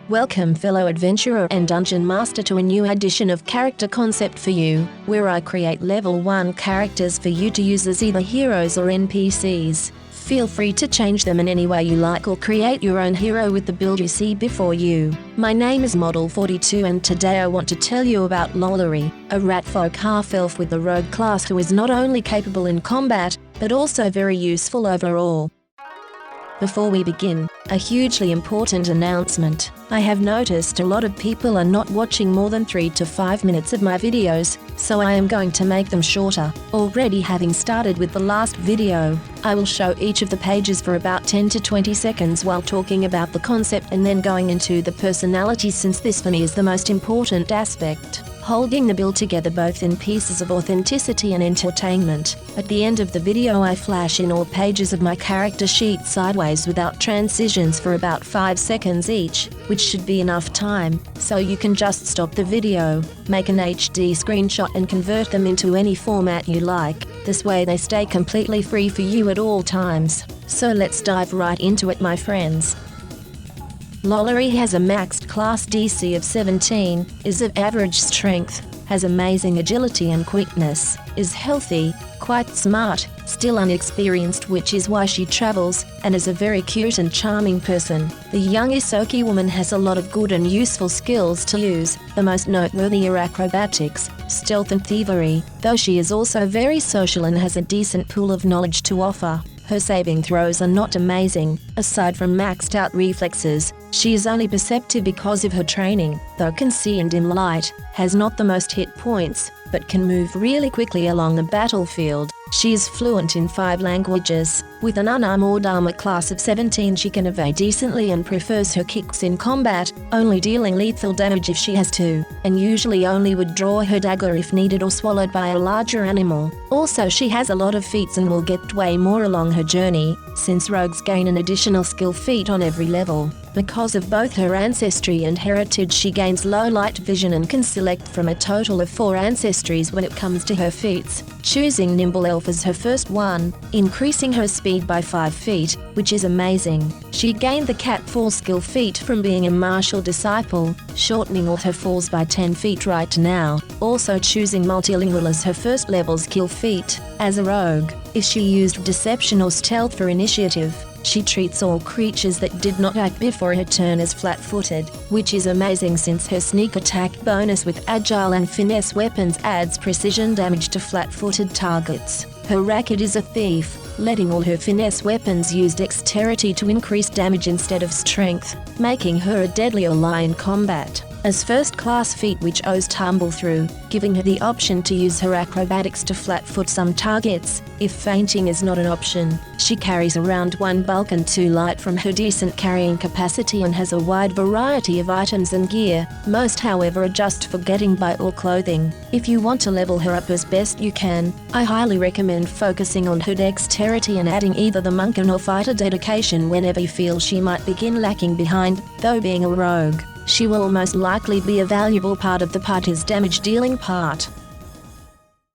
Welcome fellow adventurer and dungeon master to a new edition of Character Concept for You, where I create level 1 characters for you to use as either heroes or NPCs. Feel free to change them in any way you like or create your own hero with the build you see before you. My name is Model 42 and today I want to tell you about Lolari, a Ratfolk half-elf with the rogue class who is not only capable in combat, but also very useful overall. Before we begin, a hugely important announcement. I have noticed a lot of people are not watching more than 3 to 5 minutes of my videos, so I am going to make them shorter. Already having started with the last video, I will show each of the pages for about 10 to 20 seconds while talking about the concept and then going into the personalities, since this for me is the most important aspect. Holding the build together both in pieces of authenticity and entertainment. At the end of the video I flash in all pages of my character sheet sideways without transitions for about 5 seconds each, which should be enough time, so you can just stop the video, make an HD screenshot and convert them into any format you like. This way they stay completely free for you at all times. So let's dive right into it, my friends. Lolari has a maxed class DC of 17, is of average strength, has amazing agility and quickness, is healthy, quite smart, still unexperienced, which is why she travels, and is a very cute and charming person. The young Isoki woman has a lot of good and useful skills to use. The most noteworthy are acrobatics, stealth and thievery, though she is also very social and has a decent pool of knowledge to offer. Her saving throws are not amazing. Aside from maxed out reflexes, she is only perceptive because of her training, though can see in dim light, has not the most hit points, but can move really quickly along the battlefield. She is fluent in 5 languages. With an unarmored armor class of 17 she can evade decently and prefers her kicks in combat, only dealing lethal damage if she has to, and usually only would draw her dagger if needed or swallowed by a larger animal. Also she has a lot of feats and will get way more along her journey, since rogues gain an additional skill feat on every level. Because of both her ancestry and heritage she gains low light vision and can select from a total of 4 ancestries when it comes to her feats, choosing Nimble Elf as her first one, increasing her speed by 5 feet, which is amazing. She gained the Catfall skill feat from being a martial disciple, shortening all her falls by 10 feet right now, also choosing Multilingual as her first level skill feat. As a rogue, if she used Deception or Stealth for initiative, she treats all creatures that did not act before her turn as flat-footed, which is amazing since her sneak attack bonus with agile and finesse weapons adds precision damage to flat-footed targets. Her racket is a thief, letting all her finesse weapons use dexterity to increase damage instead of strength, making her a deadly ally in combat. As first class feat which owes Tumble Through, giving her the option to use her acrobatics to flat-foot some targets, if fainting is not an option. She carries around 1 bulk and 2 light from her decent carrying capacity and has a wide variety of items and gear, most however are just for getting by or clothing. If you want to level her up as best you can, I highly recommend focusing on her dexterity and adding either the Monkin or Fighter dedication whenever you feel she might begin lacking behind, though being a rogue, she will most likely be a valuable part of the party's damage dealing part.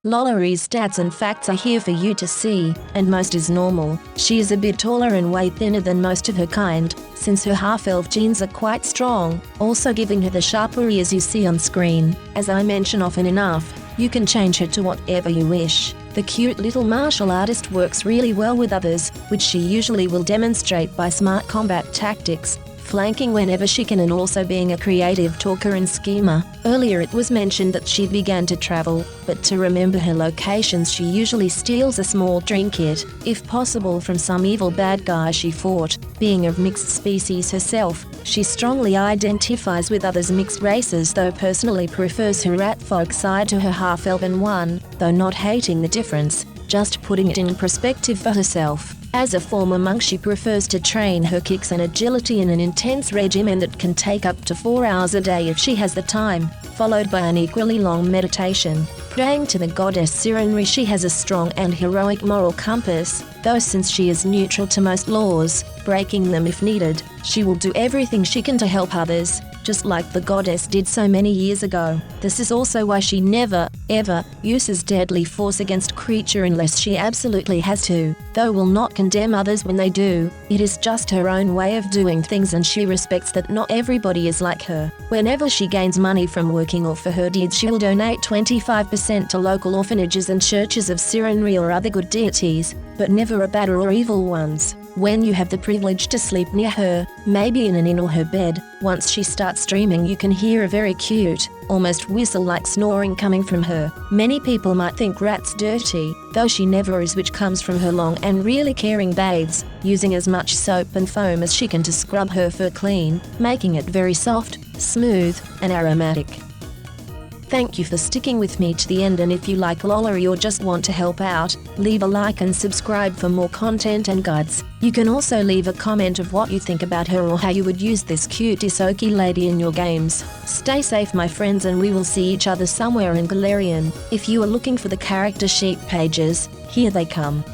Lolari's stats and facts are here for you to see, and most is normal. She is a bit taller and way thinner than most of her kind, since her half-elf genes are quite strong, also giving her the sharper ears you see on screen. As I mention often enough, you can change her to whatever you wish. The cute little martial artist works really well with others, which she usually will demonstrate by smart combat tactics, flanking whenever she can and also being a creative talker and schemer. Earlier it was mentioned that she began to travel, but to remember her locations she usually steals a small trinket, if possible from some evil bad guy she fought. Being of mixed species herself, she strongly identifies with others mixed races, though personally prefers her Ratfolk side to her half-elven one, though not hating the difference, just putting it in perspective for herself. As a former monk she prefers to train her kicks and agility in an intense regimen that can take up to 4 hours a day if she has the time, followed by an equally long meditation. Praying to the goddess Sirenri, she has a strong and heroic moral compass, though since she is neutral to most laws, breaking them if needed, she will do everything she can to help others. just like the goddess did so many years ago. This is also why she never, ever, uses deadly force against creature unless she absolutely has to, though will not condemn others when they do. It is just her own way of doing things, and she respects that not everybody is like her. Whenever she gains money from working or for her deeds, she will donate 25% to local orphanages and churches of Sirenri or other good deities, but never a bad or evil ones. When you have the privilege to sleep near her, maybe in an inn or her bed, once she starts streaming you can hear a very cute, almost whistle-like snoring coming from her. Many people might think Rat's dirty, though she never is, which comes from her long and really caring bathes, using as much soap and foam as she can to scrub her fur clean, making it very soft, smooth, and aromatic. Thank you for sticking with me to the end, and if you like Lolari or just want to help out, leave a like and subscribe for more content and guides. You can also leave a comment of what you think about her or how you would use this cute Isoki lady in your games. Stay safe my friends, and we will see each other somewhere in Galarian. If you are looking for the character sheet pages, here they come.